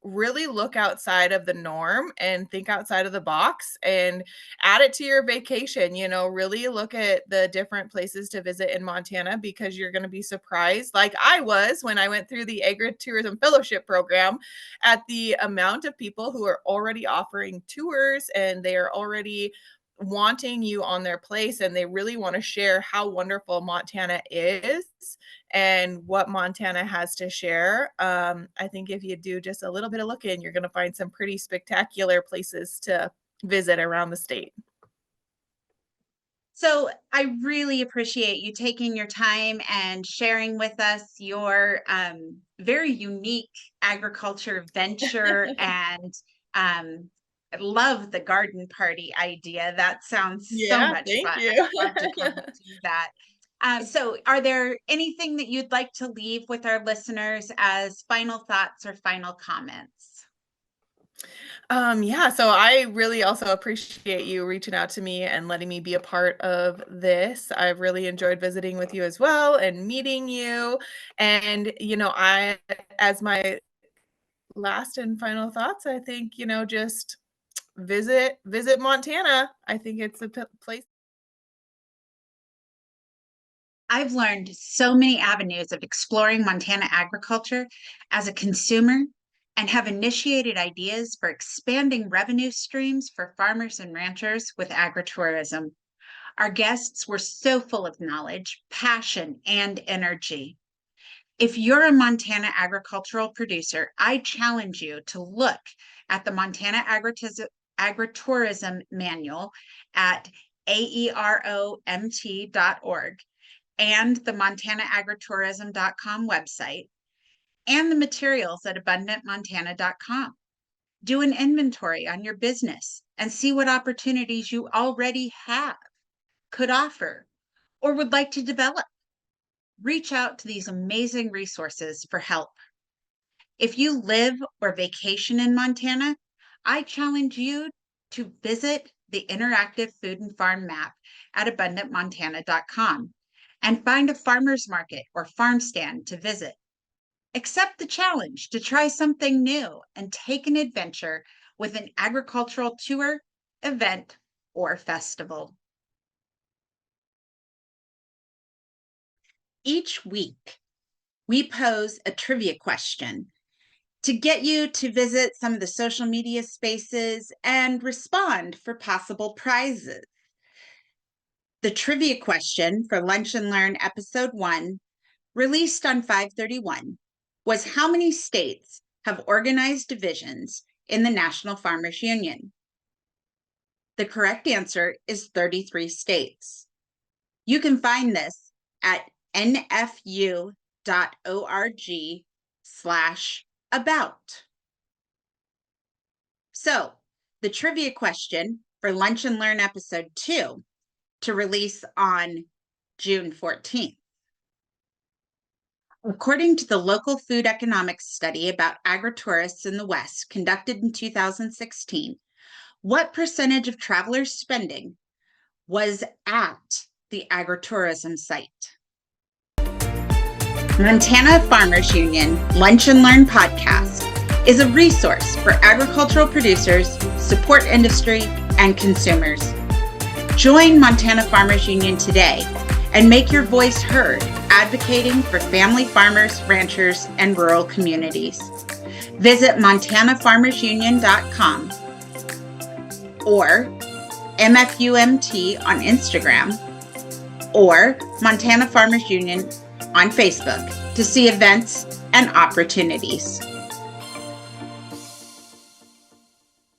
really look outside of the norm and think outside of the box and add it to your vacation. Really look at the different places to visit in Montana, because you're going to be surprised, like I was when I went through the Agritourism Fellowship Program, at the amount of people who are already offering tours, and they are already wanting you on their place, and they really want to share how wonderful Montana is and what Montana has to share. I think if you do just a little bit of looking, you're going to find some pretty spectacular places to visit around the state. So I really appreciate you taking your time and sharing with us your very unique agriculture venture. And I love the garden party idea. That sounds so much Thank fun. you. I'd love to come do that. So are there anything that you'd like to leave with our listeners as final thoughts or final comments? So I really also appreciate you reaching out to me and letting me be a part of this. I've really enjoyed visiting with you as well and meeting you. And, as my last and final thoughts, I think, just visit Montana. I think it's a place. I've learned so many avenues of exploring Montana agriculture as a consumer, and have initiated ideas for expanding revenue streams for farmers and ranchers with agritourism. Our guests were so full of knowledge, passion, and energy. If you're a Montana agricultural producer, I challenge you to look at the Montana Agritourism Manual at aeromt.org and the montanaagritourism.com website, and the materials at abundantmontana.com. Do an inventory on your business and see what opportunities you already have, could offer, or would like to develop. Reach out to these amazing resources for help. If you live or vacation in Montana, I challenge you to visit the interactive food and farm map at abundantmontana.com and find a farmer's market or farm stand to visit. Accept the challenge to try something new and take an adventure with an agricultural tour, event, or festival. Each week, we pose a trivia question to get you to visit some of the social media spaces and respond for possible prizes. The trivia question for Lunch and Learn Episode 1, released on 5/31, was how many states have organized divisions in the National Farmers Union? The correct answer is 33 states. You can find this at nfu.org/about. So, the trivia question for Lunch and Learn Episode 2, to release on June 14th. According to the local food economics study about agritourists in the West conducted in 2016, what percentage of travelers' spending was at the agritourism site? Montana Farmers Union Lunch and Learn podcast is a resource for agricultural producers, support industry, and consumers. Join Montana Farmers Union today and make your voice heard, advocating for family farmers, ranchers, and rural communities. Visit montanafarmersunion.com or MFUMT on Instagram or Montana Farmers Union on Facebook to see events and opportunities.